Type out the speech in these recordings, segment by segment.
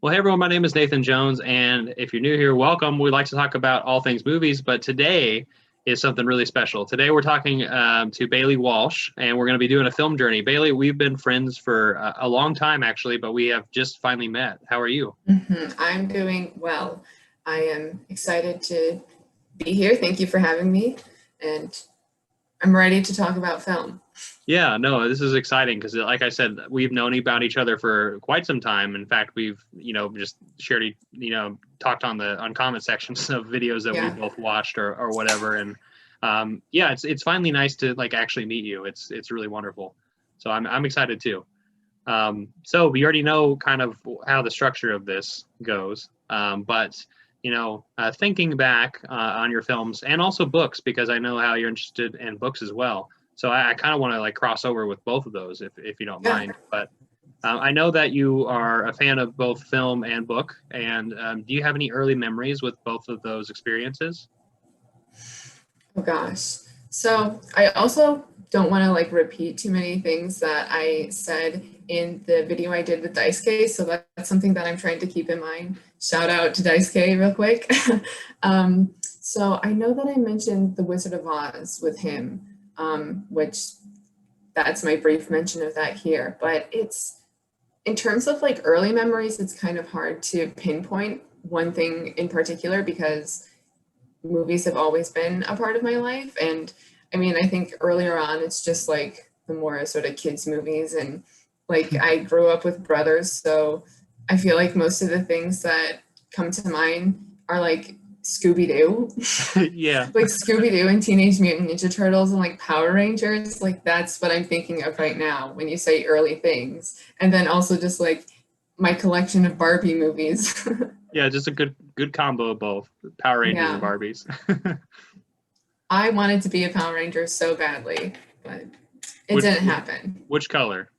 Well, hey everyone, my name is Nathan Jones, and if you're new here, welcome. We like to talk about all things movies, but today is something really special. Today we're talking to Bailee Walsh, and we're going to be doing a film journey. Bailee, we've been friends for a long time, actually, but we have just finally met. How are you? I'm doing well. I am excited to be here. Thank you for having me. And I'm ready to talk about film. Yeah, no, this is exciting because, like I said, we've known about each other for quite some time. In fact, we've, just shared, talked on comment sections of videos that we Yeah. both watched or whatever. And yeah, it's finally nice to like actually meet you. It's really wonderful. So I'm excited too. So we already know kind of how the structure of this goes, but thinking back on your films and also books, because I know how you're interested in books as well. So I kind of want to like cross over with both of those if you don't Yeah. mind. But I know that you are a fan of both film and book. And do you have any early memories with both of those experiences? Oh gosh. So I also don't want to like repeat too many things that I said in the video I did with Dice K. So that's something that I'm trying to keep in mind. Shout out to Dice K real quick. So I know that I mentioned The Wizard of Oz with him, which that's my brief mention of that here. But it's in terms of like early memories, it's kind of hard to pinpoint one thing in particular because movies have always been a part of my life. And I mean, I think earlier on, it's just like the more sort of kids' movies. And like I grew up with brothers. So I feel like most of the things that come to mind are like Scooby Doo, Yeah. like Scooby Doo and Teenage Mutant Ninja Turtles and like Power Rangers. Like that's what I'm thinking of right now when you say early things. And then also just like my collection of Barbie movies. Yeah, just a good combo of both Power Rangers and Yeah. Barbies. I wanted to be a Power Ranger so badly, but it which didn't happen. which color?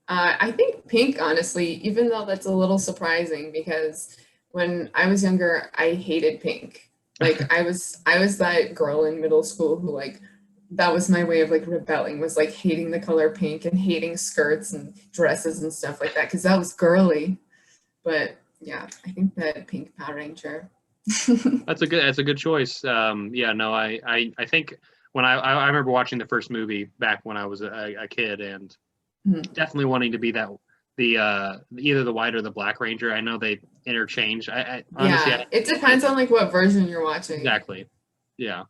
I think pink, honestly, even though that's a little surprising because when I was younger, I hated pink. Like I was that girl in middle school who like that was my way of like rebelling was like hating the color pink and hating skirts and dresses and stuff like that because that was girly. But yeah, I think that pink Power Ranger. That's a good choice. Yeah, no, I think when I remember watching the first movie back when I was a kid and Mhm. definitely wanting to be the either the white or the black ranger. I know they interchange. I honestly Yeah, it depends on like what version you're watching. exactly. Yeah.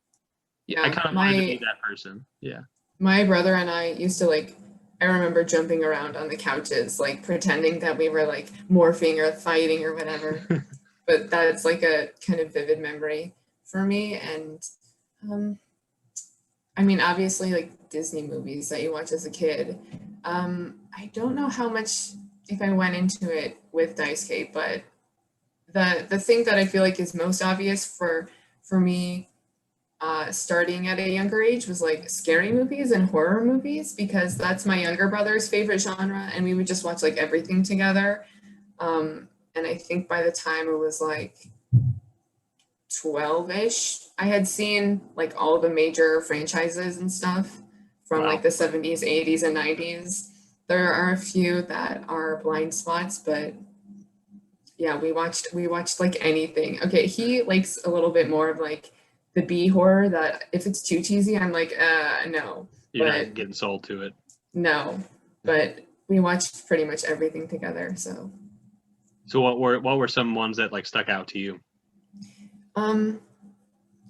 Yeah, I Yeah, kind of wanted to be that person. Yeah. my brother and I used to like I remember jumping around on the couches like pretending that we were like morphing or fighting or whatever. But that's like a kind of vivid memory for me and um I mean obviously like Disney movies that you watch as a kid. I don't know how much if I went into it with Dice Cape, but the thing that I feel like is most obvious for me starting at a younger age was like scary movies and horror movies because that's my younger brother's favorite genre, and we would just watch like everything together. And I think by the time it was like 12-ish, I had seen like all the major franchises and stuff from like Wow. the 70s, 80s, and 90s. There are a few that are blind spots, but yeah, we watched like anything. Okay, he likes a little bit more of like the B horror that if it's too cheesy, I'm like, no. You're But not getting sold to it. no. But we watched pretty much everything together. So So what were some ones that like stuck out to you? um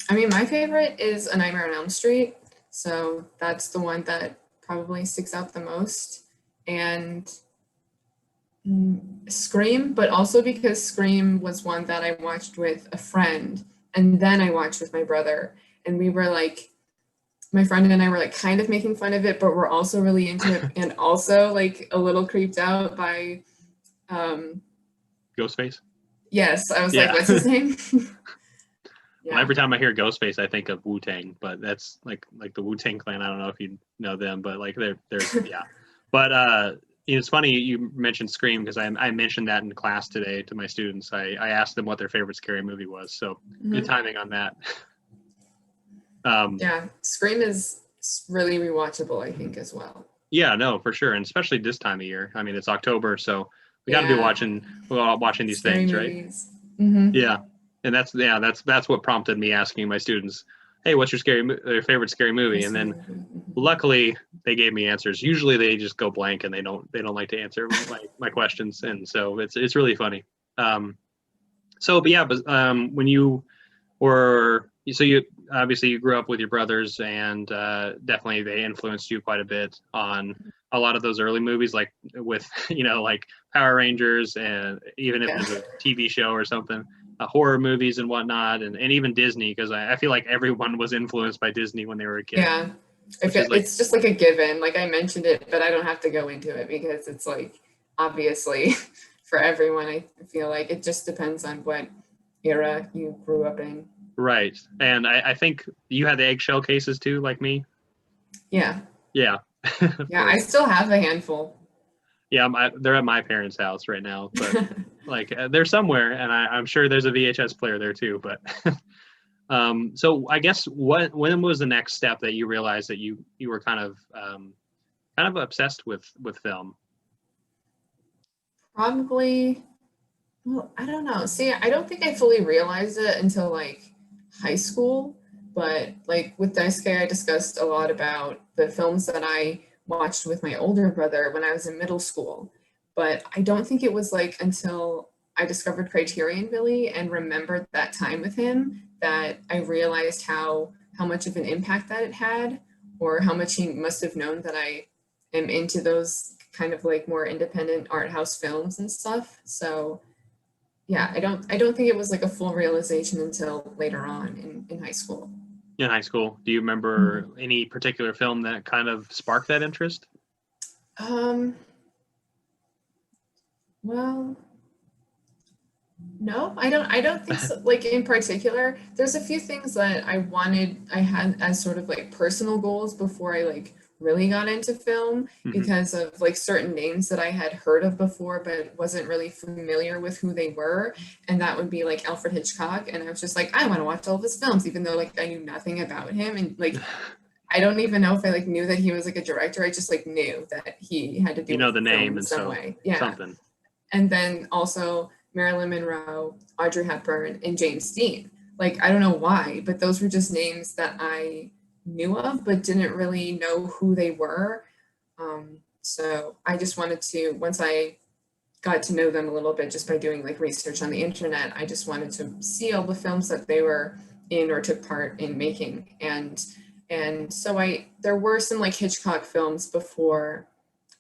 I mean my favorite is A Nightmare on Elm Street. So that's the one that probably sticks out the most. And Scream, but also because Scream was one that I watched with a friend and then I watched with my brother. And we were like, my friend and I were like kind of making fun of it, but we're also really into it and also like a little creeped out by, um, Ghostface? yes, I was like, Yeah. what's his name? Well, Yeah. every time I hear Ghostface, I think of Wu Tang, but that's like the Wu Tang Clan. I don't know if you know them, but like they're yeah. But it's funny you mentioned Scream because I mentioned that in class today to my students. I asked them what their favorite scary movie was, so good Mhm. timing on that. Um, Yeah. Scream is really rewatchable, I think, as well. yeah, no, for sure, and especially this time of year. I mean, it's October, so We got to be watching these Scary things, movies. right? Mm-hmm. Yeah, and that's what prompted me asking my students, "Hey, what's your favorite scary movie?" And then luckily they gave me answers. Usually they just go blank and they don't like to answer my questions, and so it's really funny. When you were you obviously you grew up with your brothers, and definitely they influenced you quite a bit on a lot of those early movies, like with like Power Rangers, and even if it was a TV show or something, horror movies and whatnot, and even Disney, because I feel like everyone was influenced by Disney when they were a kid. Yeah, it's just like a given. Like I mentioned it, but I don't have to go into it because it's like obviously for everyone. I feel like it just depends on what era you grew up in. Right, and I think you had the eggshell cases too, like me. Yeah. Yeah. Yeah, I still have a handful. Yeah, they're at my parents' house right now, but like they're somewhere, and I'm sure there's a VHS player there too. But so I guess when was the next step that you realized that you were kind of obsessed with film? Probably, well, I don't know. See, I don't think I fully realized it until like high school, but like with Daisuke, I discussed a lot about the films that I watched with my older brother when I was in middle school. But I don't think it was like until I discovered Criterion really and remembered that time with him that I realized how much of an impact that it had, or how much he must have known that I am into those kind of like more independent art house films and stuff. So yeah, I don't think it was like a full realization until later on in high school. In high school, do you remember any particular film that kind of sparked that interest? Well, no, I don't think so. Like in particular, there's a few things that I had as sort of like personal goals before I like really got into film because of like certain names that I had heard of before but wasn't really familiar with who they were, and that would be like Alfred Hitchcock, and I was just like, I want to watch all of his films even though like I knew nothing about him, and like I don't even know if I like knew that he was like a director. I just like knew that he had to do with the name in and some so way. Yeah. something. And then also Marilyn Monroe, Audrey Hepburn, and James Dean. Like, I don't know why, but those were just names that I knew of, but didn't really know who they were. So I just wanted to, once I got to know them a little bit just by doing like research on the internet, I just wanted to see all the films that they were in or took part in making. And so there were some like Hitchcock films before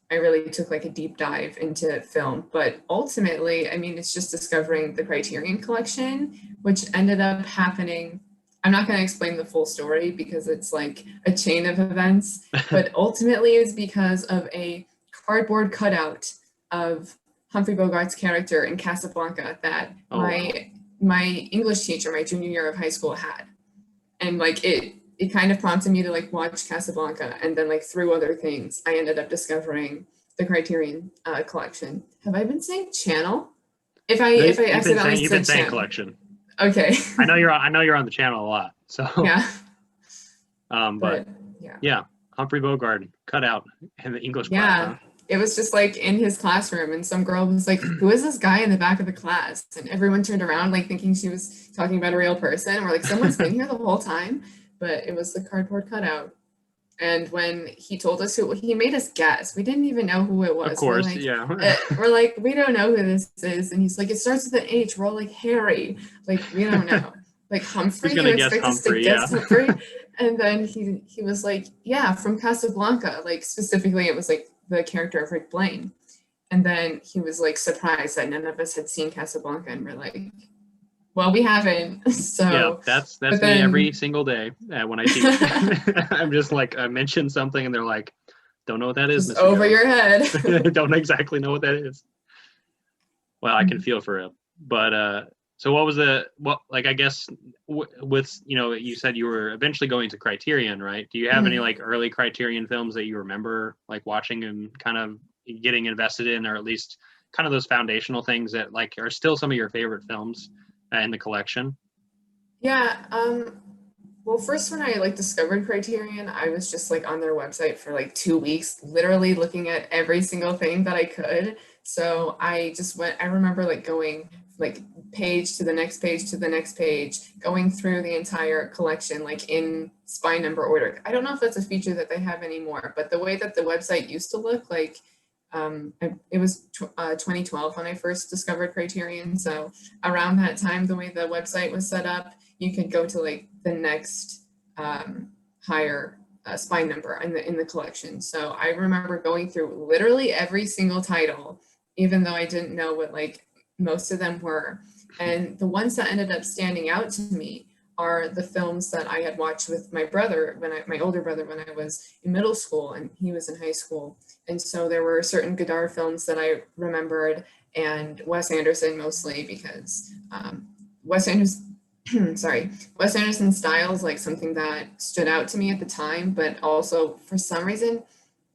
I really took like a deep dive into film, but ultimately, I mean, it's just discovering the Criterion collection, which ended up happening. I'm not going to explain the full story because it's like a chain of events, but ultimately it's because of a cardboard cutout of Humphrey Bogart's character in Casablanca that my English teacher, my junior year of high school had. And like it kind of prompted me to like watch Casablanca, and then like through other things, I ended up discovering the Criterion collection. Have I been saying channel? If I accidentally you've been saying collection. Okay. I know you're on the channel a lot. So yeah. But yeah, Humphrey Bogart cut out in the English class. Huh? It was just like in his classroom, and some girl was like, who is this guy in the back of the class? And everyone turned around like thinking she was talking about a real person. We're like, someone's been here the whole time, but it was the cardboard cutout. And when he told us who, he made us guess. We didn't even know who it was. Of course, we're like, we don't know who this is. And he's like, it starts with an H. We're all like, Harry. Like, we don't know. Like Humphrey. Who's gonna guess Humphrey? Humphrey. And then he was like, yeah, from Casablanca. Like specifically, it was like the character of Rick Blaine. And then he was like surprised that none of us had seen Casablanca, and we're like, well, we haven't. So yeah, that's me every single day when I teach. I'm just like, I mentioned something and they're like, don't know what that is. Mr. Over Jones. Your head. Don't exactly know what that is. Well, I can feel for it. But so what was I guess with, you said you were eventually going to Criterion, right? Do you have any like early Criterion films that you remember like watching and kind of getting invested in, or at least kind of those foundational things that like are still some of your favorite films in the collection? Yeah. Well, first when I like discovered Criterion, I was just like on their website for like 2 weeks, literally looking at every single thing that I could. So I just went, I remember like going like page to the next page to the next page, going through the entire collection like in spine number order. I don't know if that's a feature that they have anymore, but the way that the website used to look like, it was 2012 when I first discovered Criterion. So around that time, the way the website was set up, you could go to like the next higher spine number in the collection. So I remember going through literally every single title, even though I didn't know what like most of them were. And the ones that ended up standing out to me are the films that I had watched with my brother my older brother when I was in middle school and he was in high school. And so there were certain Godard films that I remembered, and Wes Anderson mostly because Wes Anderson Wes Anderson's style is like something that stood out to me at the time, but also for some reason,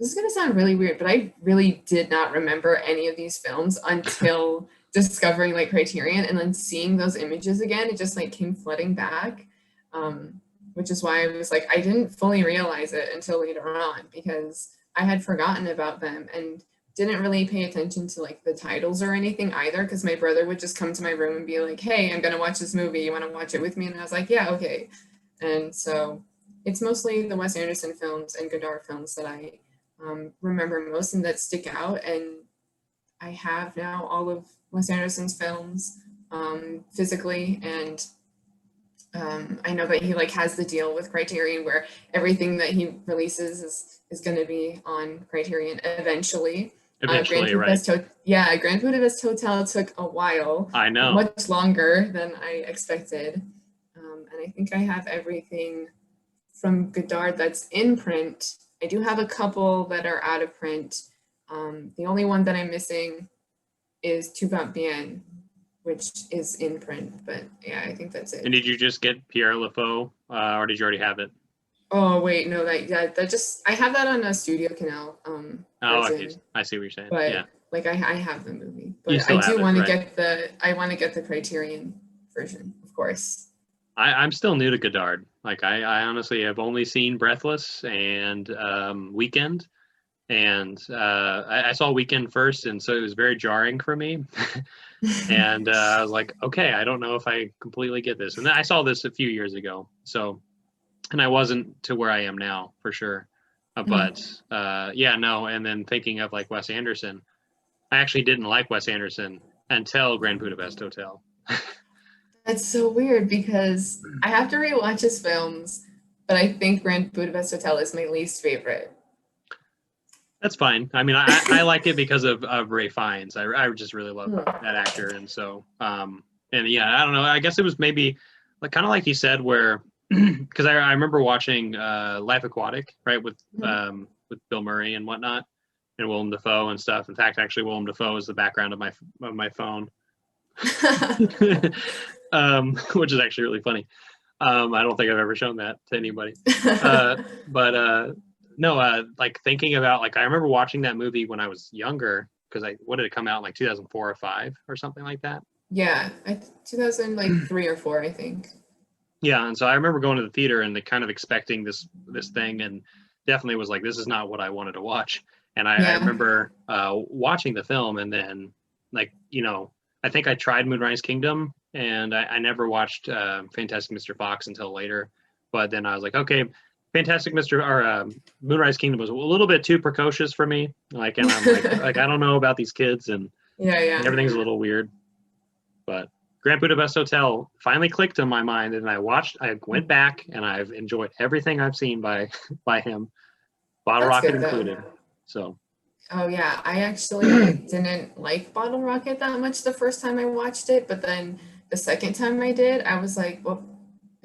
this is gonna sound really weird, but I really did not remember any of these films until discovering like Criterion and then seeing those images again. It just like came flooding back, which is why I was like, I didn't fully realize it until later on because I had forgotten about them and didn't really pay attention to like the titles or anything either because my brother would just come to my room and be like, hey, I'm gonna watch this movie, you want to watch it with me? And I was like, yeah, okay. And so it's mostly the Wes Anderson films and Godard films that I remember most and that stick out. And I have now all of Wes Anderson's films physically, and I know that he like has the deal with Criterion where everything that he releases is going to be on Criterion eventually. Eventually, right? Grand Budapest Hotel took a while. I know. Much longer than I expected. And I think I have everything from Godard that's in print. I do have a couple that are out of print. The only one that I'm missing is Tu vas bien, which is in print. But yeah, I think that's it. And did you just get Pierre Lefaux, or did you already have it? Oh wait, no, that just I have that on a Studio Canal. I see what you're saying. But yeah, like I have the movie, but I do want to right. get the Criterion version, of course. I'm still new to Godard. Like I honestly have only seen Breathless and Weekend, and I saw Weekend first, and so it was very jarring for me. And I was like, okay, I don't know if I completely get this. And then I saw this a few years ago, so. And I wasn't to where I am now for sure, but yeah, no. And then thinking of like Wes Anderson, I actually didn't like Wes Anderson until Grand Budapest Hotel. That's so weird because I have to rewatch his films, but I think Grand Budapest Hotel is my least favorite. That's fine. I mean, I like it because of Ray Fiennes. I just really love that actor, and so and yeah, I don't know. I guess it was maybe like kind of like you said where. Because I remember watching Life Aquatic, right, with Bill Murray and whatnot, and Willem Dafoe and stuff. In fact, actually, Willem Dafoe is the background of my phone, which is actually really funny. I don't think I've ever shown that to anybody. But no, like thinking about like I remember watching that movie when I was younger because what did it come out in like 2004 or 5 or something like that? Yeah, 2003 or 4, I think. Yeah, and so I remember going to the theater and kind of expecting this thing, and definitely was like, this is not what I wanted to watch. And I remember watching the film, and then like I think I tried Moonrise Kingdom, and I never watched Fantastic Mr. Fox until later. But then I was like, okay, Moonrise Kingdom was a little bit too precocious for me. Like, and I'm like I don't know about these kids, and everything's a little weird, but. Grand Budapest Hotel finally clicked in my mind, and I went back, and I've enjoyed everything I've seen by him, Bottle Rocket included. So. Oh yeah, I actually didn't like Bottle Rocket that much the first time I watched it, but then the second time I did, I was like, well,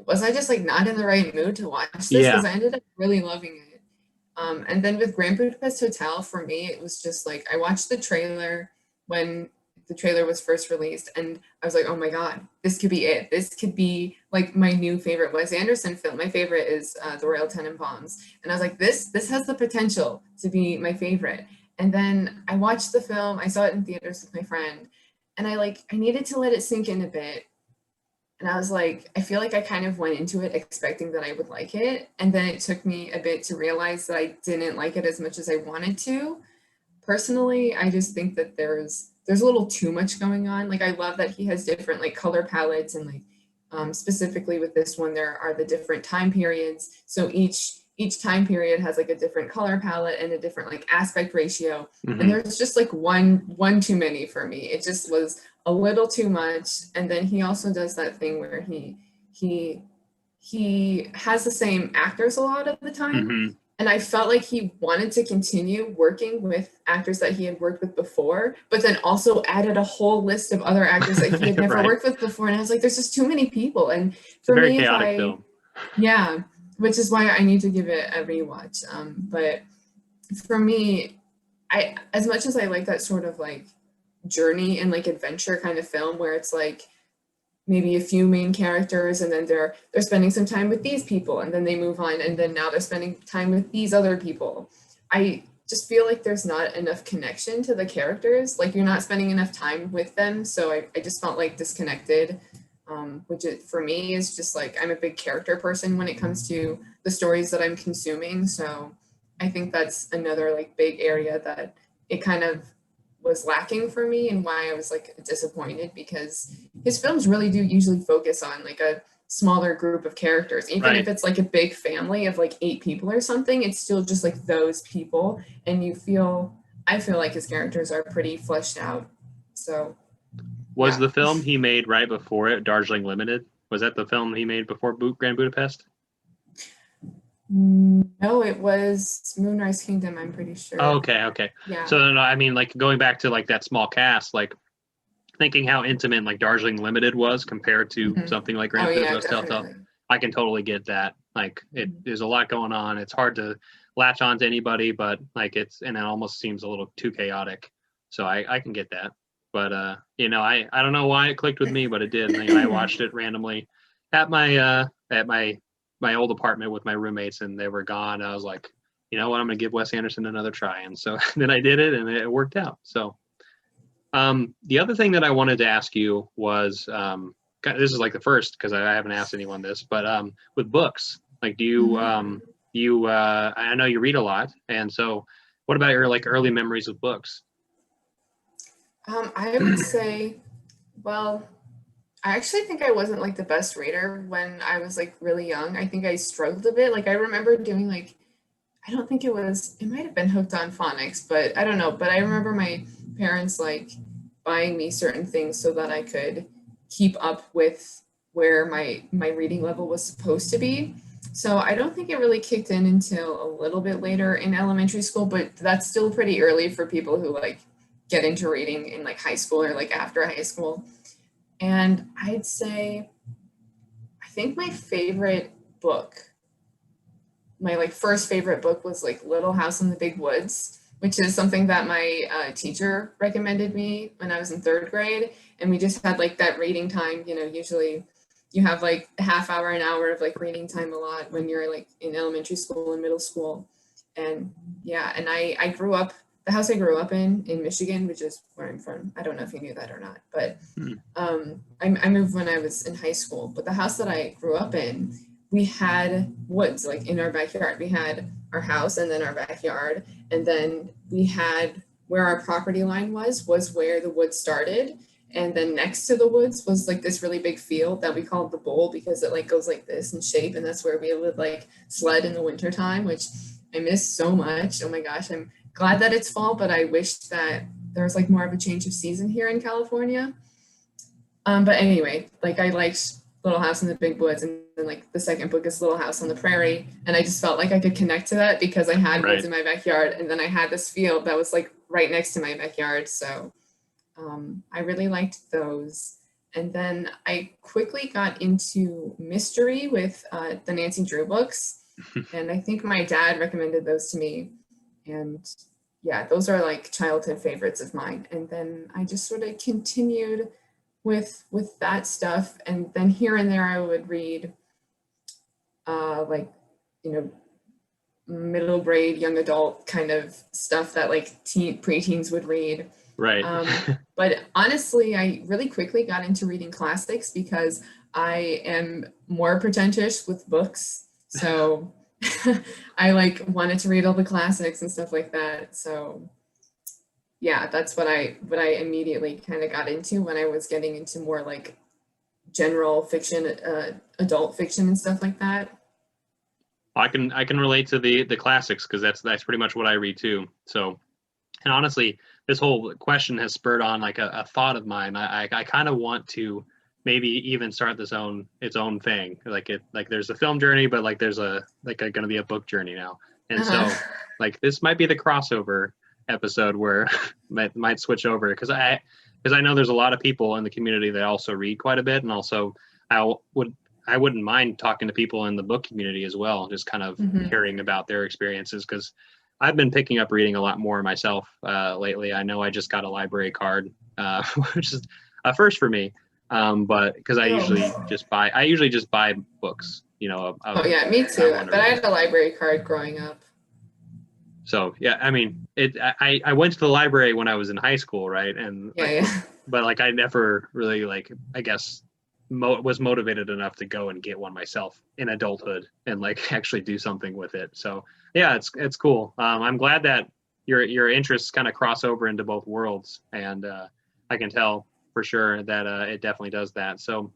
was I just like not in the right mood to watch this? Because I ended up really loving it. And then with Grand Budapest Hotel, for me, it was just like I watched the trailer when the trailer was first released, and I was like, oh my god, this could be it. This could be like my new favorite Wes Anderson film. My favorite is The Royal Tenenbaums, and I was like, this has the potential to be my favorite. And then I watched the film. I saw it in theaters with my friend, and I needed to let it sink in a bit. And I was like, I feel like I kind of went into it expecting that I would like it. And then it took me a bit to realize that I didn't like it as much as I wanted to. Personally, I just think that there's a little too much going on. Like I love that he has different like color palettes and like specifically with this one, there are the different time periods. So each time period has like a different color palette and a different like aspect ratio. And there's just like one too many for me. It just was a little too much. And then he also does that thing where he he has the same actors a lot of the time. And I felt like he wanted to continue working with actors that he had worked with before, but then also added a whole list of other actors that he had never Right. worked with before. And I was like, there's just too many people. And It's a for very me, chaotic film. yeah, which is why I need to give it a rewatch. But for me, I as much as I like that sort of like journey and like adventure kind of film where it's like maybe a few main characters and then they're spending some time with these people and then they move on and then now they're spending time with these other people. I just feel like there's not enough connection to the characters. Like you're not spending enough time with them. So I just felt like disconnected, which for me is just like, I'm a big character person when it comes to the stories that I'm consuming. So I think that's another like big area that it kind of was lacking for me and why I was like disappointed because his films really do usually focus on like a smaller group of characters. Even if it's like a big family of like 8 people or something, it's still just like those people. And I feel like his characters are pretty fleshed out. So was the film he made right before it, Darjeeling Limited? Was that the film he made before Grand Budapest? No, it was Moonrise Kingdom, I'm pretty sure. Oh, okay. Yeah. So I mean, like going back to like that small cast, like thinking how intimate like Darjeeling Limited was compared to something like Grand Budapest Hotel, I can totally get that. Like there's a lot going on. It's hard to latch on to anybody, but like it almost seems a little too chaotic. So I can get that. But I don't know why it clicked with me, but it did. And I watched it randomly at my old apartment with my roommates, and they were gone. I was like, you know what, I'm gonna give Wes Anderson another try. And so then I did it and it worked out. So the other thing that I wanted to ask you was this is like the first because I haven't asked anyone this, but with books, like do you I know you read a lot, and so what about your like early memories of books? I would say, well, I actually think I wasn't like the best reader when I was like really young. I think I struggled a bit. Like I remember doing like, I don't think it might have been Hooked on Phonics, but I don't know. But I remember my parents like buying me certain things so that I could keep up with where my reading level was supposed to be. So I don't think it really kicked in until a little bit later in elementary school, but that's still pretty early for people who like get into reading in like high school or like after high school. And I'd say, I think my favorite book, my like first favorite book was like Little House in the Big Woods, which is something that my teacher recommended me when I was in 3rd grade. And we just had like that reading time, usually you have like a half hour, an hour of like reading time a lot when you're like in elementary school and middle school. And yeah, and I grew up, the house I grew up in Michigan, which is where I'm from. I don't know if you knew that or not, but I moved when I was in high school. But the house that I grew up in, we had woods like in our backyard. We had our house and then our backyard. And then we had where our property line was where the woods started. And then next to the woods was like this really big field that we called the bowl because it like goes like this in shape. And that's where we would like sled in the wintertime, which I miss so much. Oh my gosh, I'm glad that it's fall, but I wish that there was like more of a change of season here in California. But anyway, like I liked Little House in the Big Woods, and then like the second book is Little House on the Prairie, and I just felt like I could connect to that because I had woods in my backyard, and then I had this field that was like right next to my backyard. So I really liked those. And then I quickly got into mystery with the Nancy Drew books, and I think my dad recommended those to me. And yeah, those are like childhood favorites of mine. And then I just sort of continued with that stuff. And then here and there I would read like, middle grade, young adult kind of stuff that like preteens would read. Right. But honestly, I really quickly got into reading classics because I am more pretentious with books. So I like wanted to read all the classics and stuff like that. So yeah, that's what I immediately kind of got into when I was getting into more like general fiction, adult fiction and stuff like that. I can relate to the classics because that's pretty much what I read too. So, and honestly, this whole question has spurred on like a thought of mine. I kind of want to maybe even start its own thing. Like there's a film journey, but like there's going to be a book journey now. And so like this might be the crossover episode where might switch over because I know there's a lot of people in the community that also read quite a bit, and also I wouldn't mind talking to people in the book community as well, just kind of hearing about their experiences, because I've been picking up reading a lot more myself lately. I know I just got a library card, which is a first for me, but because I usually just buy books, you know. Oh yeah, me too. But I had a library card growing up. So yeah, I mean, I went to the library when I was in high school, right? And but like I never really like, I guess, was motivated enough to go and get one myself in adulthood and like actually do something with it. So yeah, it's cool. I'm glad that your interests kind of cross over into both worlds, and I can tell for sure that it definitely does that. So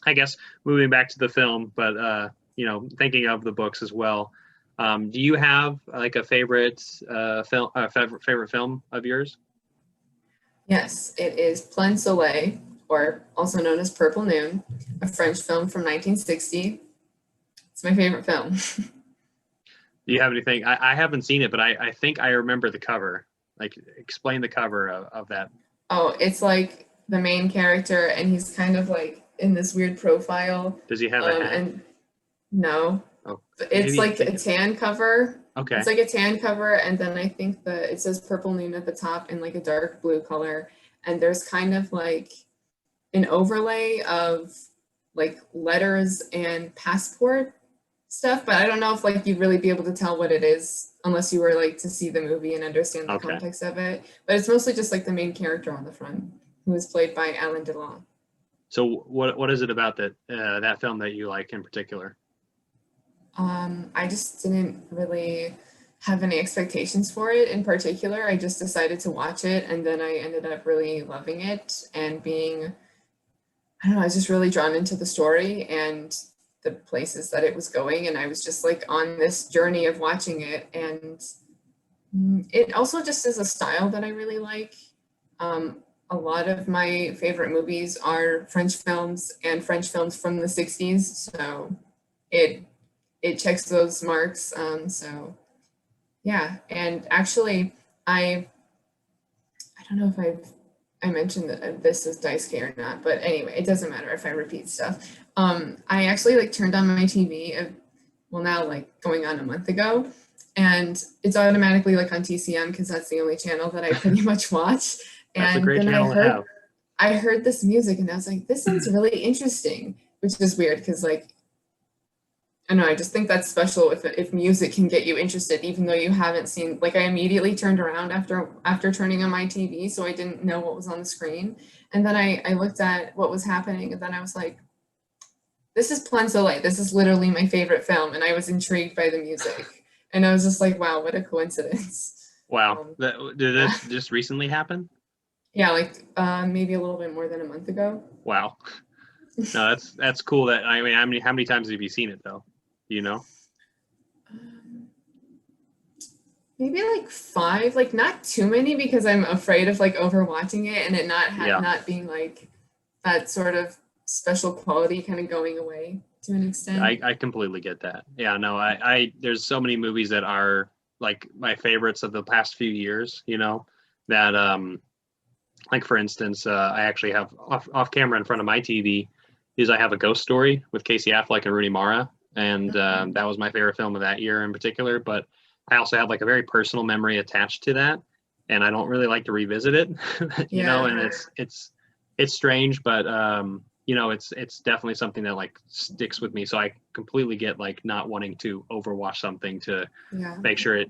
I guess moving back to the film, but you know, thinking of the books as well. Do you have like a favorite favorite film of yours? Yes, it is Plein Soleil, or also known as Purple Noon, a French film from 1960. It's my favorite film. Do you have anything? I haven't seen it, but I think I remember the cover. Like, explain the cover of that. Oh, it's like the main character, and he's kind of like in this weird profile. Does he have a hat? And no. Oh, it's like a tan cover. Okay. It's like a tan cover, and then I think it says Purple Noon at the top in like a dark blue color, and there's kind of like an overlay of like letters and passport stuff, but I don't know if like you'd really be able to tell what it is unless you were like to see the movie and understand the context of it. But it's mostly just like the main character on the front, who is played by Alain Delon. So what is it about that film that you like in particular? I just didn't really have any expectations for it in particular. I just decided to watch it, and then I ended up really loving it and being, I don't know, I was just really drawn into the story and the places that it was going. And I was just like on this journey of watching it. And it also just is a style that I really like. A lot of my favorite movies are French films and French films from the 60s. So it checks those marks. So yeah, and actually I don't know if I mentioned that this is Daisuke or not, but anyway, it doesn't matter if I repeat stuff. I actually like turned on my TV, well now like going on a month ago, and it's automatically like on TCM because that's the only channel that I pretty much watch. That's and a great then channel to have. I heard this music and I was like, this sounds really interesting, which is weird because like, I don't know, I just think that's special if music can get you interested, even though you haven't seen, like I immediately turned around after turning on my TV, so I didn't know what was on the screen. And then I looked at what was happening, and then I was like, this is Plein Soleil. This is literally my favorite film. And I was intrigued by the music. And I was just like, wow, what a coincidence. Wow. Did this just recently happen? Yeah, like maybe a little bit more than a month ago. Wow. No, that's cool. That, I mean, how many times have you seen it though? Do you know? Maybe like 5, like not too many because I'm afraid of like overwatching it and it not being like that sort of special quality kind of going away to an extent. I completely get that. Yeah, no, I there's so many movies that are like my favorites of the past few years, you know, that like for instance, I actually have off camera in front of my TV is I have a Ghost Story with Casey Affleck and Rooney Mara, and that was my favorite film of that year in particular. But I also have like a very personal memory attached to that, and I don't really like to revisit it, you know. And it's strange, but you know, it's definitely something that like sticks with me. So I completely get like not wanting to overwatch something to make sure it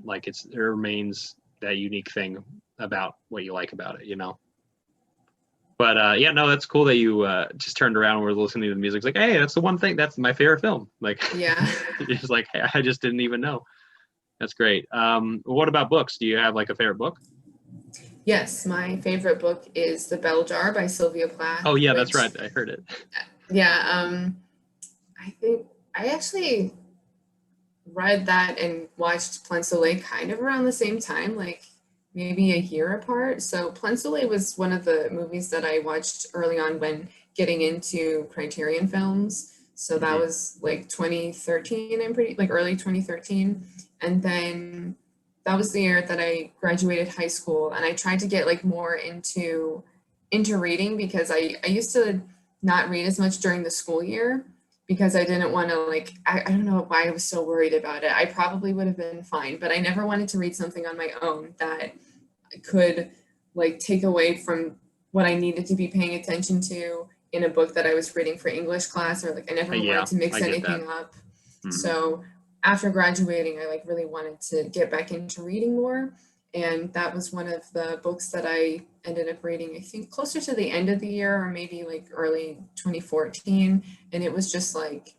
remains that unique thing about what you like about it, you know. But yeah, no, that's cool that you just turned around and were listening to the music. It's like, hey, that's the one thing. That's my favorite film. Like, Yeah. it's like, hey, I just didn't even know. That's great. What about books? Do you have like a favorite book? Yes, my favorite book is The Bell Jar by Sylvia Plath. Oh yeah, that's right. I heard it. Yeah, I think I actually read that and watched Plein Soleil kind of around the same time, like maybe a year apart. So Plein Soleil was one of the movies that I watched early on when getting into Criterion films. So that was like 2013, I'm pretty like early 2013. And then that was the year that I graduated high school, and I tried to get like more into reading because I used to not read as much during the school year because I didn't want to like I don't know why I was so worried about it. I probably would have been fine, but I never wanted to read something on my own that could like take away from what I needed to be paying attention to in a book that I was reading for English class, or like I never Yeah, wanted to mix I get anything that. up. Mhm. So after graduating, I like really wanted to get back into reading more. And that was one of the books that I ended up reading, I think closer to the end of the year or maybe like early 2014. And it was just like,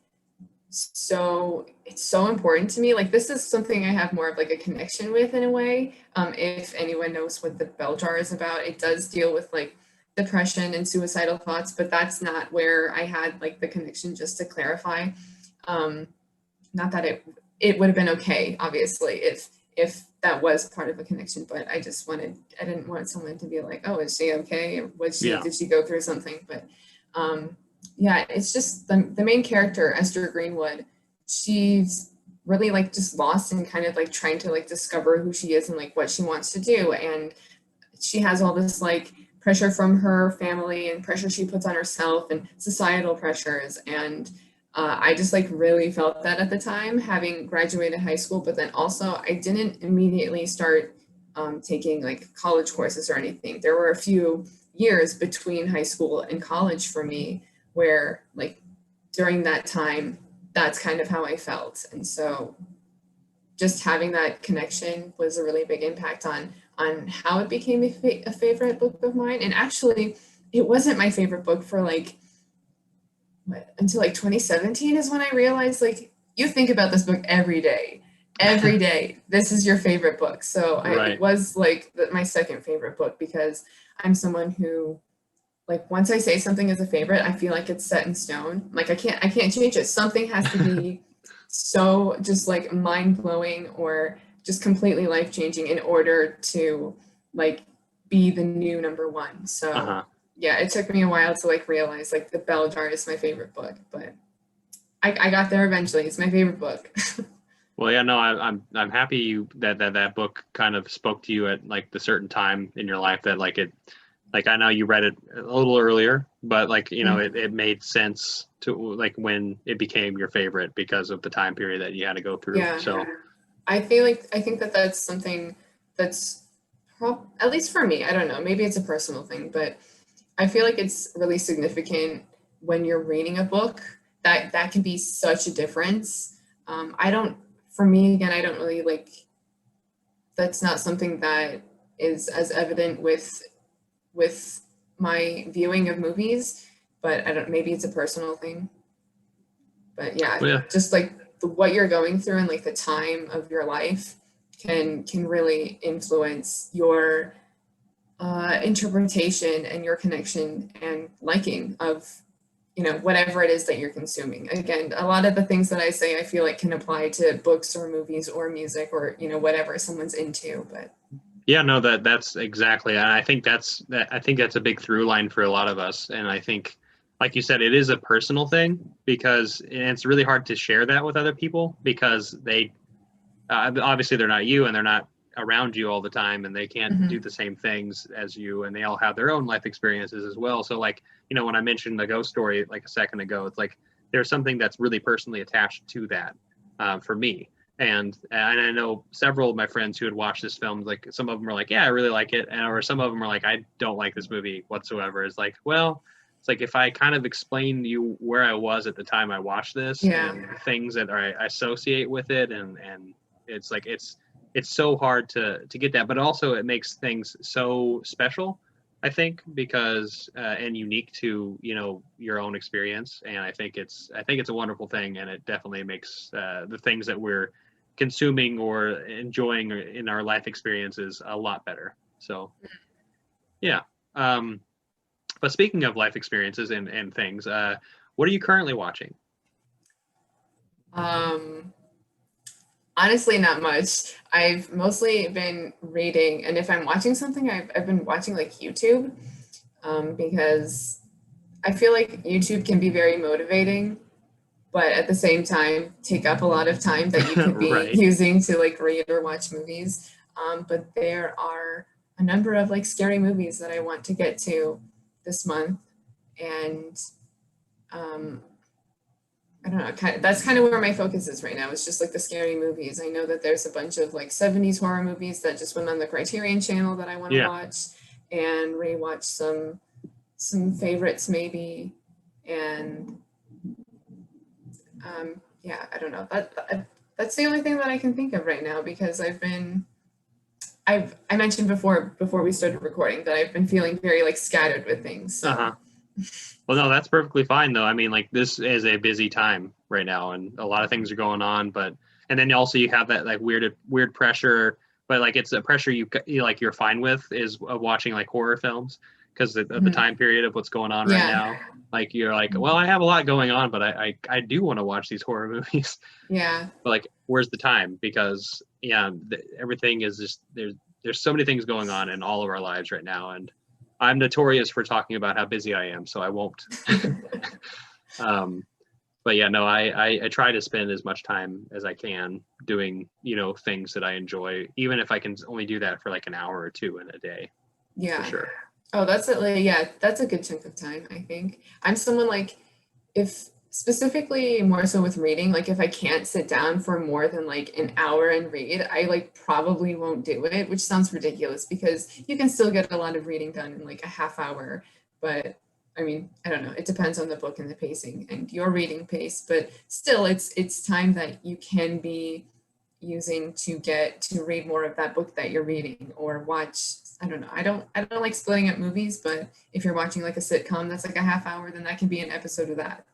so it's so important to me. Like this is something I have more of like a connection with in a way. If anyone knows what the Bell Jar is about, it does deal with like depression and suicidal thoughts, but that's not where I had like the connection, just to clarify. Um, Not that it would have been okay, obviously, if that was part of a connection, but I didn't want someone to be like, oh, is she okay? Yeah. Did she go through something? But yeah, it's just the main character, Esther Greenwood, she's really like just lost and kind of like trying to like discover who she is and like what she wants to do. And she has all this like pressure from her family and pressure she puts on herself and societal pressures. And I just like really felt that at the time, having graduated high school, but then also I didn't immediately start taking like college courses or anything. There were a few years between high school and college for me where like during that time, that's kind of how I felt. And so just having that connection was a really big impact on how it became a favorite book of mine. And actually, it wasn't my favorite book for like until like 2017 is when I realized like you think about this book every day. Every day, this is your favorite book. So Right. it was like my second favorite book because I'm someone who like once I say something is a favorite, I feel like it's set in stone. Like I can't change it. Something has to be so just like mind blowing or just completely life changing in order to like be the new number one. So Uh-huh. yeah, it took me a while to like realize like The Bell Jar is my favorite book, but I got there eventually. It's my favorite book. Well, yeah, no, I'm happy that book kind of spoke to you at like the certain time in your life that like it, like I know you read it a little earlier, but like you know it made sense to like when it became your favorite because of the time period that you had to go through. Yeah. So I think that that's something that's at least for me, I don't know, maybe it's a personal thing, but I feel like it's really significant when you're reading a book that can be such a difference. I don't, for me, again, I don't really like, that's not something that is as evident with my viewing of movies, but I don't, maybe it's a personal thing. But yeah, well, yeah, just like what you're going through and like the time of your life can really influence your interpretation and your connection and liking of whatever it is that you're consuming. Again, a lot of the things that I say I feel like can apply to books or movies or music or whatever someone's into. But yeah, no, that's exactly, and I think that's a big through line for a lot of us, and I think. Like you said, it is a personal thing because it's really hard to share that with other people because they obviously they're not you and they're not around you all the time and they can't do the same things as you and they all have their own life experiences as well. So like, when I mentioned the ghost story like a second ago, it's like there's something that's really personally attached to that for me. And I know several of my friends who had watched this film, like some of them are like, yeah, I really like it. Or some of them are like, I don't like this movie whatsoever. It's like, well, it's like if I kind of explain to you where I was at the time I watched this and things that I associate with it, and it's like it's so hard to get that, but also it makes things so special I think, because and unique to, you know, your own experience. And I think it's a wonderful thing, and it definitely makes the things that we're consuming or enjoying in our life experiences a lot better. So yeah. But speaking of life experiences and things, what are you currently watching? Honestly, not much. I've mostly been reading, and if I'm watching something, I've been watching like YouTube, because I feel like YouTube can be very motivating, but at the same time, take up a lot of time that you could be Right. using to like read or watch movies. But there are a number of like scary movies that I want to get to this month, and um, I don't know, that's kind of where my focus is right now. It's just like the scary movies. I know that there's a bunch of like 70s horror movies that just went on the Criterion channel that I want to Yeah. watch and rewatch some favorites maybe. And yeah, I don't know. That's the only thing that I can think of right now, because I mentioned before we started recording that I've been feeling very like scattered with things. So. Uh-huh. Well, no, that's perfectly fine though. I mean, like, this is a busy time right now, and a lot of things are going on. But and then also you have that like weird pressure, but like it's a pressure you like you're fine with, is watching like horror films, because of the time period of what's going on right now. Like, you're like, well, I have a lot going on, but I do want to watch these horror movies. Yeah. But like, where's the time? Because everything is just there's so many things going on in all of our lives right now, and I'm notorious for talking about how busy I am, so I won't. But yeah, no, I try to spend as much time as I can doing, you know, things that I enjoy, even if I can only do that for like an hour or two in a day. Yeah. For sure. Oh, that's a good chunk of time, I think. I'm someone like, if specifically more so with reading, like if I can't sit down for more than like an hour and read, I like probably won't do it, which sounds ridiculous because you can still get a lot of reading done in like a half hour. But I mean, I don't know, it depends on the book and the pacing and your reading pace, but still it's time that you can be using to get to read more of that book that you're reading, or watch, I don't know, I don't like splitting up movies, but if you're watching like a sitcom that's like a half hour, then that can be an episode of that.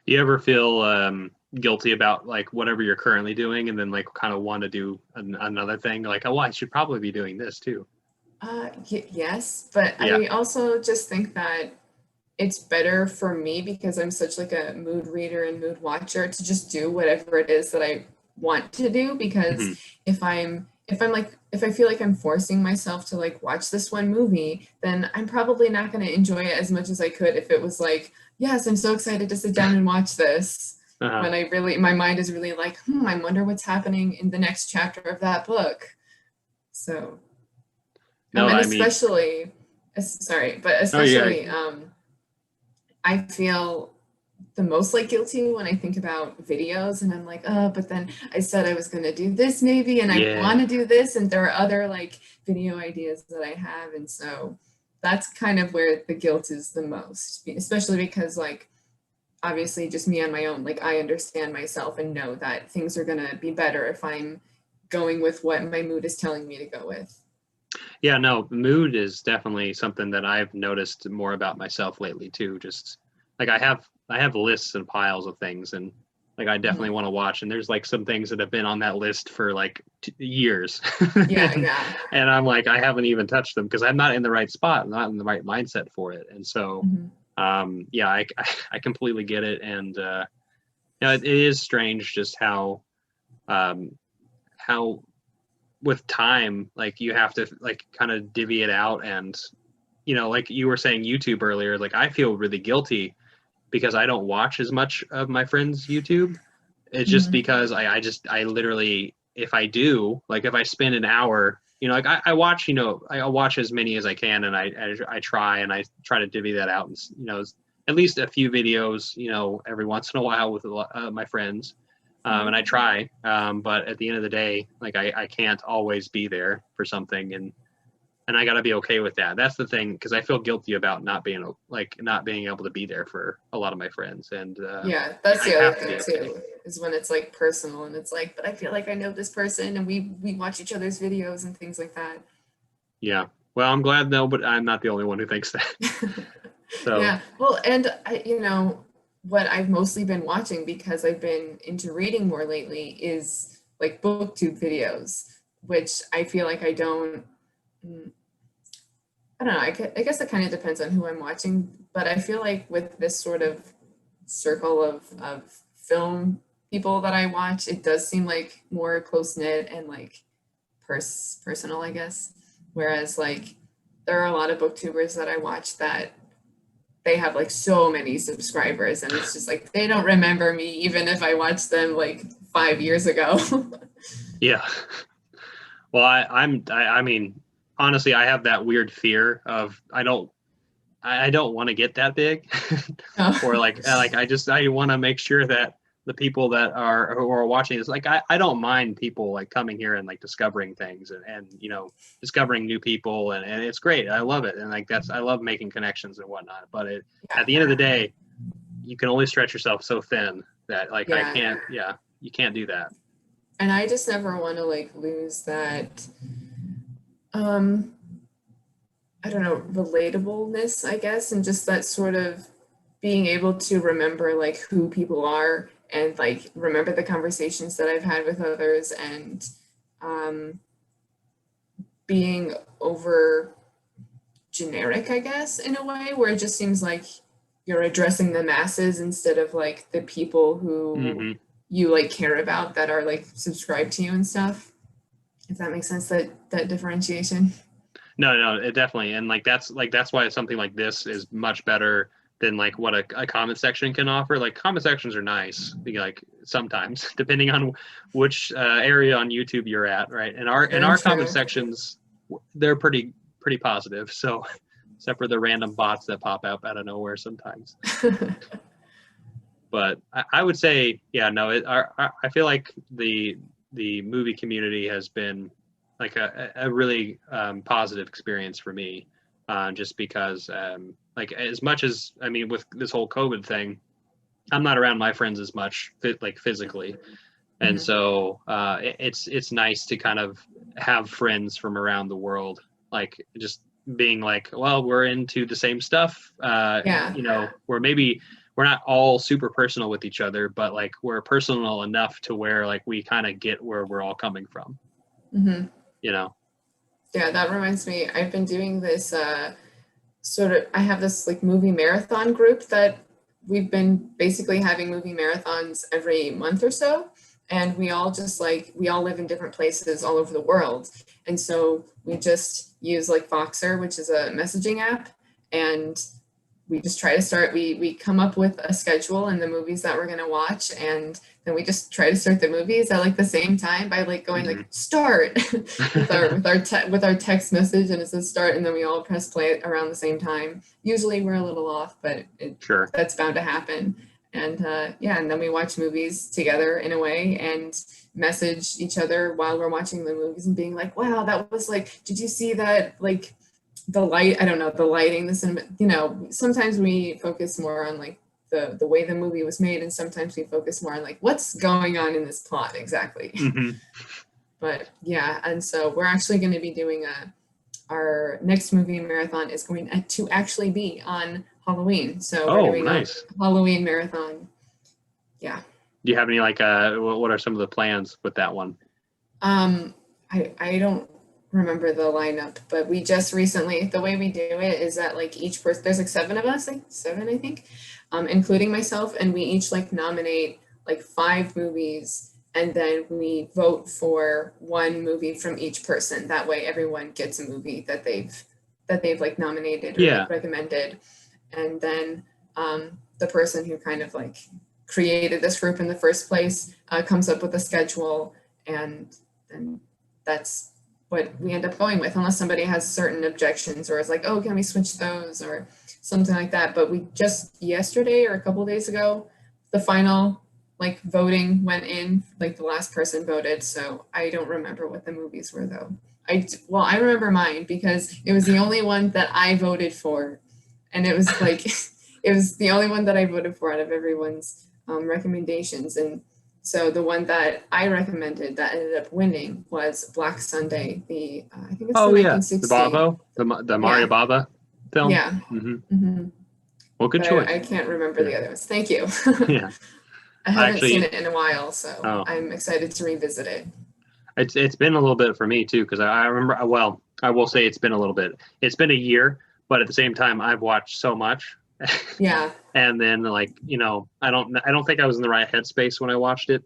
You ever feel guilty about like whatever you're currently doing, and then like kind of want to do another thing, like, oh, I should probably be doing this too? Yes, but Yeah. I also just think that it's better for me, because I'm such like a mood reader and mood watcher, to just do whatever it is that I want to do. Because Mm-hmm. if I feel like I'm forcing myself to like watch this one movie, then I'm probably not going to enjoy it as much as I could if it was like, yes, I'm so excited to sit down and watch this. Uh-huh. When my mind is really like, I wonder what's happening in the next chapter of that book. So, No, and I mean, especially, sorry, but oh yeah, especially, I feel the most like guilty when I think about videos, and I'm like, oh, but then I said I was going to do this maybe, and I want yeah. to do this, and there are other like video ideas that I have. And so that's kind of where the guilt is the most, especially because like, obviously just me on my own, like I understand myself and know that things are going to be better if I'm going with what my mood is telling me to go with. Yeah, no, mood is definitely something that I've noticed more about myself lately too. Just like I have lists and piles of things, and like I definitely want to watch, and there's like some things that have been on that list for like years. Yeah, and, yeah. and I'm like, I haven't even touched them because I'm not in the right spot, I'm not in the right mindset for it. And so yeah, I completely get it. And you know, it is strange just um how with time, like you have to like kind of divvy it out. And you know, like you were saying YouTube earlier, like I feel really guilty because I don't watch as much of my friends' YouTube. It's just because I literally, if I do, like if I spend an hour, you know, like I watch, you know, I watch as many as I can, and I try, and I try to divvy that out, and you know, at least a few videos, you know, every once in a while with my friends. And I try, but at the end of the day, like I can't always be there for something, and I got to be okay with that. That's the thing, because I feel guilty about not being able to be there for a lot of my friends. And yeah, that's I the other have to be thing okay. too, is when it's like personal and it's like, but I feel like I know this person and we watch each other's videos and things like that. Yeah. Well, I'm glad though, but I'm not the only one who thinks that. So Yeah, well, and what I've mostly been watching because I've been into reading more lately is like booktube videos, which I feel like mm, I don't know, I guess it kind of depends on who I'm watching, but I feel like with this sort of circle of film people that I watch, it does seem like more close knit and like personal, I guess. Whereas like there are a lot of booktubers that I watch that they have like so many subscribers and it's just like they don't remember me even if I watched them like 5 years ago. yeah. Well, I mean, honestly, I have that weird fear of I don't want to get that big, or Oh, like I want to make sure that the people that are who are watching this, like I don't mind people like coming here and like discovering things and discovering new people and it's great. I love it, and like I love making connections and whatnot. But at the end of the day, you can only stretch yourself so thin that like I yeah. can't. Yeah, you can't do that. And I just never want to like lose that um I don't know, relatableness, I guess, and just that sort of being able to remember like who people are and like remember the conversations that I've had with others and um, being over generic, I guess, in a way where it just seems like you're addressing the masses instead of like the people who Hmm. you like care about that are like subscribed to you and stuff. If that makes sense, that differentiation. No, it definitely, and that's why something like this is much better than like what a comment section can offer. Like comment sections are nice, like sometimes depending on which area on YouTube you're at, right? And our comment True. sections, they're pretty positive. So except for the random bots that pop up out of nowhere sometimes. But I would say, yeah, no, I feel like the movie community has been like a really positive experience for me, just because like as much as I mean with this whole COVID thing, I'm not around my friends as much like physically, and Mhm. so it's nice to kind of have friends from around the world, like just being like, well, we're into the same stuff, Yeah. where maybe we're not all super personal with each other, but like we're personal enough to where like we kind of get where we're all coming from, Hmm. you know. Yeah, that reminds me. I've been doing this I have this like movie marathon group that we've been basically having movie marathons every month or so. And we all live in different places all over the world. And so we just use like Voxer, which is a messaging app. And we just try to we come up with a schedule and the movies that we're going to watch, and then we just try to start the movies at like the same time by like going like Hmm. start with our text message, and it says start, and then we all press play around the same time. Usually we're a little off, but Sure. that's bound to happen. And yeah, and then we watch movies together in a way and message each other while we're watching the movies and being like, wow, that was like, did you see that, like the light, I don't know, the lighting, the cinema, sometimes we focus more on like the way the movie was made, and sometimes we focus more on like what's going on in this plot exactly. Hmm. But yeah, and so we're actually going to be doing our next movie marathon is going to actually be on Halloween. So we're Oh, doing a nice. Halloween marathon. Yeah. Do you have any like what are some of the plans with that one? Um, I don't remember the lineup, but we just recently, the way we do it is that like each person, there's like seven of us, like seven, I think, including myself, and we each like nominate like five movies, and then we vote for one movie from each person. That way, everyone gets a movie that they've like nominated or Yeah. like recommended, and then the person who kind of like created this group in the first place comes up with a schedule, and that's what we end up going with, unless somebody has certain objections or is like, oh, can we switch those or something like that. But we just yesterday or a couple of days ago, the final like voting went in, like the last person voted. So I don't remember what the movies were though. I remember mine because it was the only one that I voted for, and it was like it was the only one that I voted for out of everyone's recommendations. And So the one that I recommended that ended up winning was Black Sunday. I think it's the Oh yeah, the 1960. Bavo, the Mario Yeah. Bava film. Yeah. Hmm. Hmm. Well, good But choice. I can't remember Yeah. the other ones. Thank you. Yeah. I haven't Actually, seen it in a while, so oh, I'm excited to revisit it. it's been a little bit for me too, because I remember. Well, I will say it's been a little bit. It's been a year, but at the same time, I've watched so much. Yeah. And then, like, I don't think I was in the right headspace when I watched it.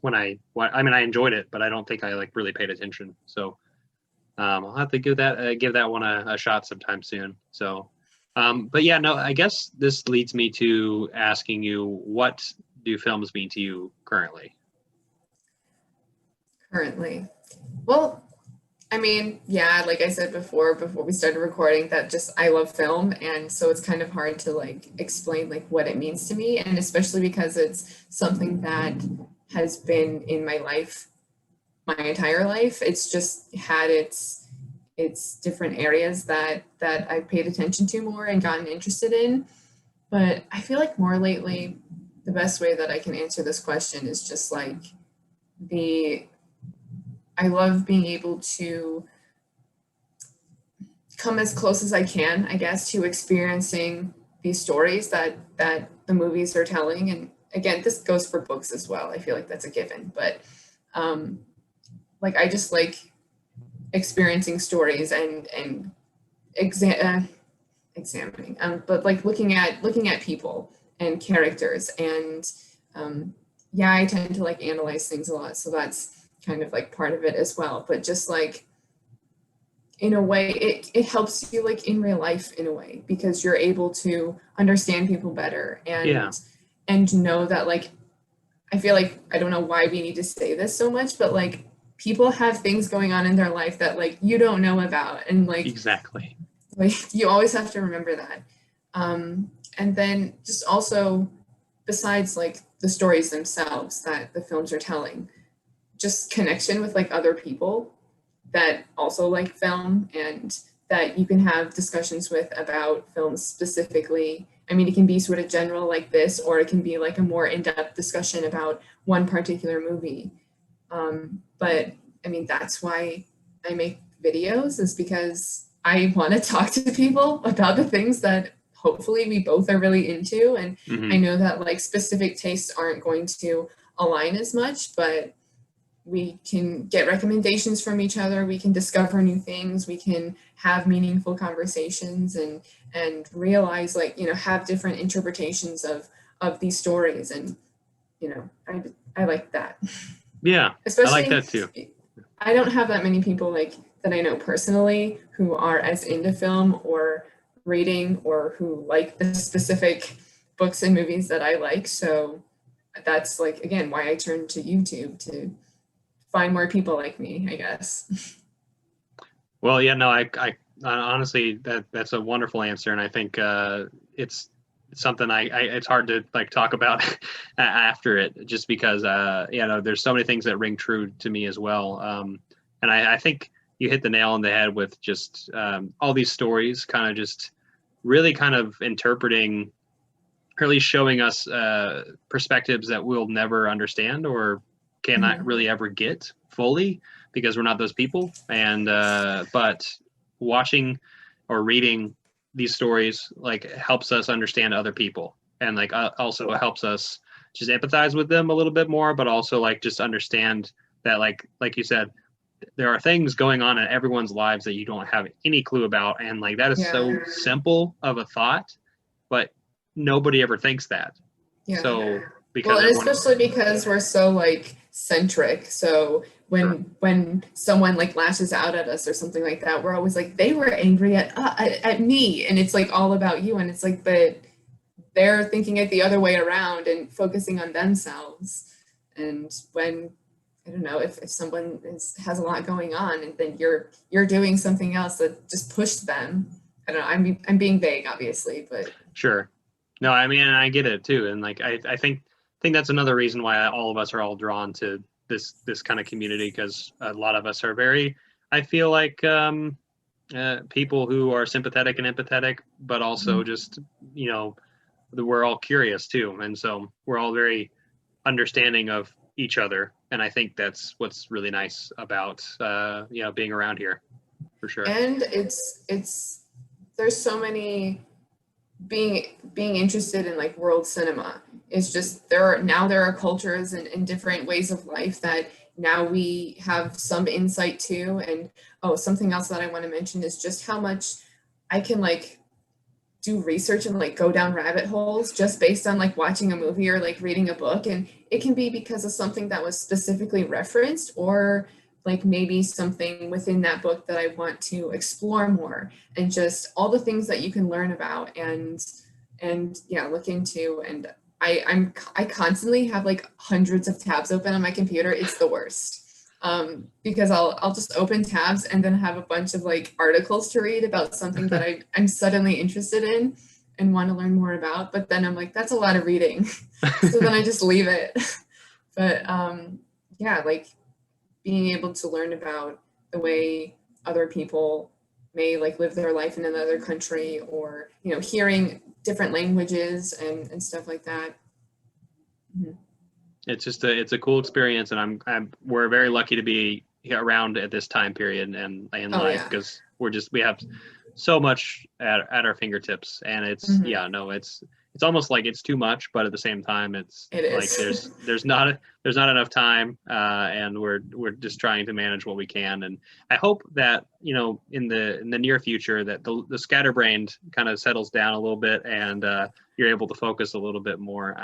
I mean, I enjoyed it, but I don't think I like really paid attention. So I'll have to give that one a shot sometime soon. So, but yeah, no, I guess this leads me to asking you, what do films mean to you currently? Currently. Well, I mean, yeah, like I said before we started recording, that just I love film, and so it's kind of hard to like explain like what it means to me, and especially because it's something that has been in my life my entire life. It's just had its different areas that I've paid attention to more and gotten interested in. But I feel like more lately, the best way that I can answer this question is just like the I love being able to come as close as I can, I guess, to experiencing these stories that the movies are telling. And again, this goes for books as well. I feel like that's a given. But um, like I just like experiencing stories and examining, but like looking at people and characters. And yeah, I tend to like analyze things a lot, so that's kind of like part of it as well. But just like in a way, it helps you like in real life in a way, because you're able to understand people better Yeah, and know that like I feel like I don't know why we need to say this so much, but like people have things going on in their life that like you don't know about, and exactly. like you always have to remember that. And then just also, besides like the stories themselves that the films are telling, just connection with like other people that also like film, and that you can have discussions with about films specifically. I mean, it can be sort of general like this, or it can be like a more in-depth discussion about one particular movie. But I mean, that's why I make videos, is because I want to talk to people about the things that hopefully we both are really into. And I Hmm. know that like specific tastes aren't going to align as much, but we can get recommendations from each other, we can discover new things, we can have meaningful conversations, and realize like, have different interpretations of these stories. And I like that. Yeah, I like Especially, that too. I don't have that many people like that I know personally who are as into film or reading, or who like the specific books and movies that I like. So that's like, again, why I turned to YouTube, to find more people like me, I guess. Well, yeah, no, I honestly, that's a wonderful answer, and I think it's something it's hard to like talk about after it, just because there's so many things that ring true to me as well. And I think you hit the nail on the head with just all these stories, kind of just really kind of interpreting, really showing us perspectives that we'll never understand or cannot Mhm. really ever get fully, because we're not those people. And but watching or reading these stories like helps us understand other people, and like also helps us just empathize with them a little bit more, but also like just understand that like you said, there are things going on in everyone's lives that you don't have any clue about, and like that is Yeah, so simple of a thought, but nobody ever thinks that. yeah. So Well, because and everyone, especially because we're so like centric. So sure, when someone like lashes out at us or something like that, we're always like, they were angry at me, and it's like all about you. And it's like, but they're thinking it the other way around and focusing on themselves. And when I don't know, if someone has a lot going on, and then you're doing something else that just pushed them. I don't know. I'm being vague, obviously, but sure. No, I mean, I get it too, and like I think that's another reason why all of us are all drawn to this kind of community, because a lot of us are very, I feel like, people who are sympathetic and empathetic, but also just we're all curious too, and so we're all very understanding of each other. And I think that's what's really nice about being around here, for sure. And there's so many, being interested in like world cinema is just, there are cultures and different ways of life that now we have some insight to. And something else that I want to mention is just how much I can like do research and like go down rabbit holes just based on like watching a movie or like reading a book. And it can be because of something that was specifically referenced, or like maybe something within that book that I want to explore more, and just all the things that you can learn about and look into. And I constantly have like hundreds of tabs open on my computer. It's the worst. Because I'll just open tabs and then have a bunch of like articles to read about something that I'm suddenly interested in and want to learn more about. But then I'm like, that's a lot of reading. So then I just leave it. But like being able to learn about the way other people may like live their life in another country, or, hearing different languages and stuff like that. Mm-hmm. It's just it's a cool experience, and we're very lucky to be around at this time period and in life, because we have so much at our fingertips, and it's it's almost like it's too much, but at the same time it like there's not enough time, and we're just trying to manage what we can. And I hope that in the near future that the scatterbrained kind of settles down a little bit, and you're able to focus a little bit more,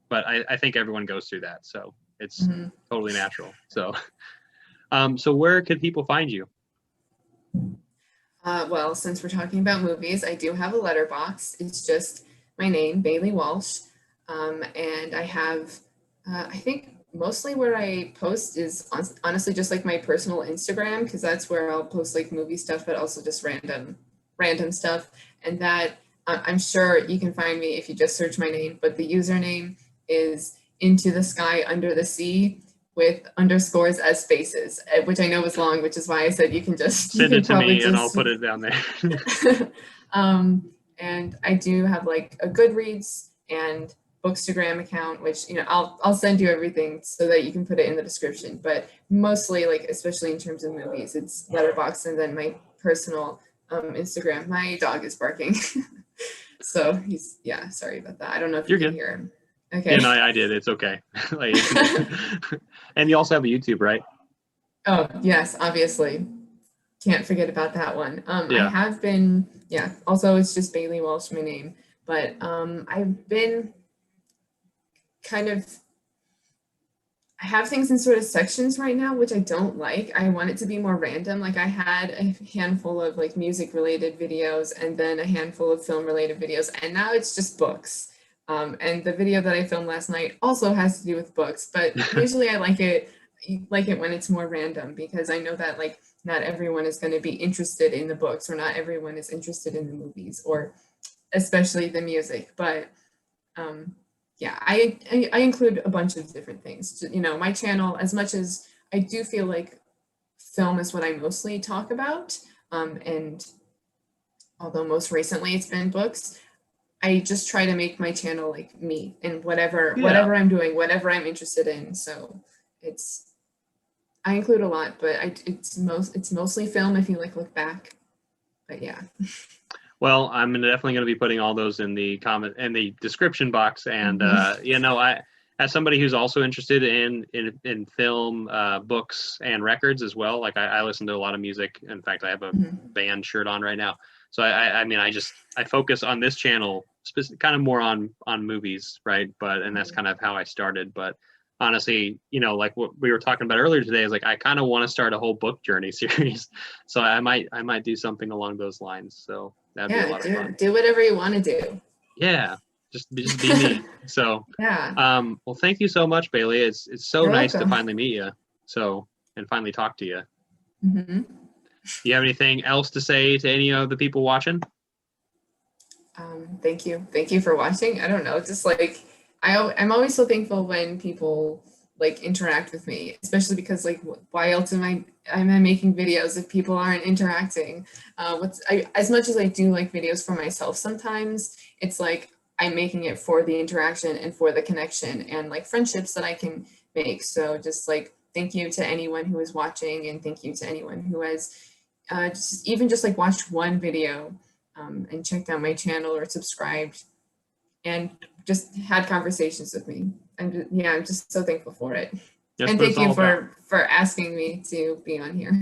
but I think everyone goes through that, so it's totally natural. So, so where could people find you? Well, since we're talking about movies, I do have a letterbox. It's just my name, Bailee Walsh, and I have, I think mostly where I post is honestly just like my personal Instagram, because that's where I'll post like movie stuff, but also just random stuff. And that I'm sure you can find me if you just search my name, but the username is Into the Sky Under the Sea, with underscores as spaces, which I know is long, which is why I said you can send it to me and I'll put it down there. And I do have like a Goodreads and Bookstagram account, which I'll send you everything so that you can put it in the description. But mostly, like especially in terms of movies, it's Letterboxd, and then my personal Instagram. My dog is barking, so he's sorry about that. I don't know if you can hear him. Okay. Yeah, no, I did. It's okay. And you also have a YouTube, right? Oh, yes, obviously. Can't forget about that one. I have been, also it's just Bailee Walsh, my name. But I've been I have things in sort of sections right now, which I don't like. I want it to be more random. Like I had a handful of like music related videos, and then a handful of film related videos, and now it's just books. And the video that I filmed last night also has to do with books, but usually I like it when it's more random, because I know that like not everyone is going to be interested in the books, or not everyone is interested in the movies, or especially the music. But I include a bunch of different things. My channel, as much as I do feel like film is what I mostly talk about, and although most recently it's been books, I just try to make my channel like me, and whatever I'm doing, whatever I'm interested in. So I include a lot, but it's mostly film if you like look back. But yeah. Well, I'm definitely going to be putting all those in the comment and the description box. And I, as somebody who's also interested in film, books, and records as well, like I listen to a lot of music. In fact, I have a band shirt on right now. So I focus on this channel kind of more on movies, right? And that's kind of how I started. But honestly, like what we were talking about earlier today is like I kind of want to start a whole book journey series. So I might do something along those lines. So that'd be a lot of fun. Do whatever you want to do. Yeah, just be me. So well, thank you so much, Bailee. It's so nice to finally meet you. And finally talk to you. Mm-hmm. Do you have anything else to say to any of the people watching? Thank you for watching. I don't know, just like I'm always so thankful when people like interact with me, especially because like why else am I making videos if people aren't interacting? As much as I do like videos for myself, sometimes it's like I'm making it for the interaction and for the connection and like friendships that I can make. So just like thank you to anyone who is watching, and thank you to anyone who has just like watched one video and checked out my channel or subscribed and just had conversations with me. I'm just so thankful for it. That's and what it's thank you all about. for asking me to be on here.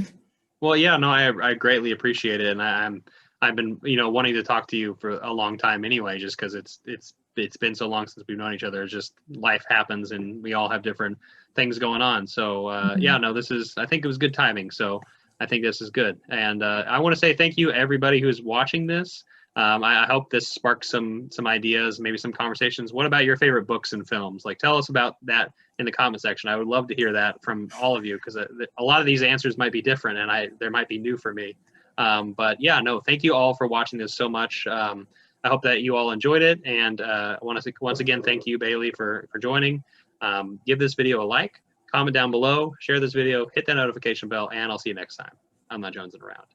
Well, yeah, no, I greatly appreciate it, and I've been wanting to talk to you for a long time anyway, just because it's been so long since we've known each other. It's just life happens, and we all have different things going on. So yeah, no, I think it was good timing. So I think this is good, and I want to say thank you everybody who's watching this. I hope this sparks some ideas, maybe some conversations. What about your favorite books and films? Like, tell us about that in the comment section. I would love to hear that from all of you, because a lot of these answers might be different, and there might be new for me. But yeah, no, thank you all for watching this so much. I hope that you all enjoyed it, and I want to once again thank you, Bailee, for joining. Give this video a like, comment down below, share this video, hit that notification bell, and I'll see you next time. I'm not jonesing around.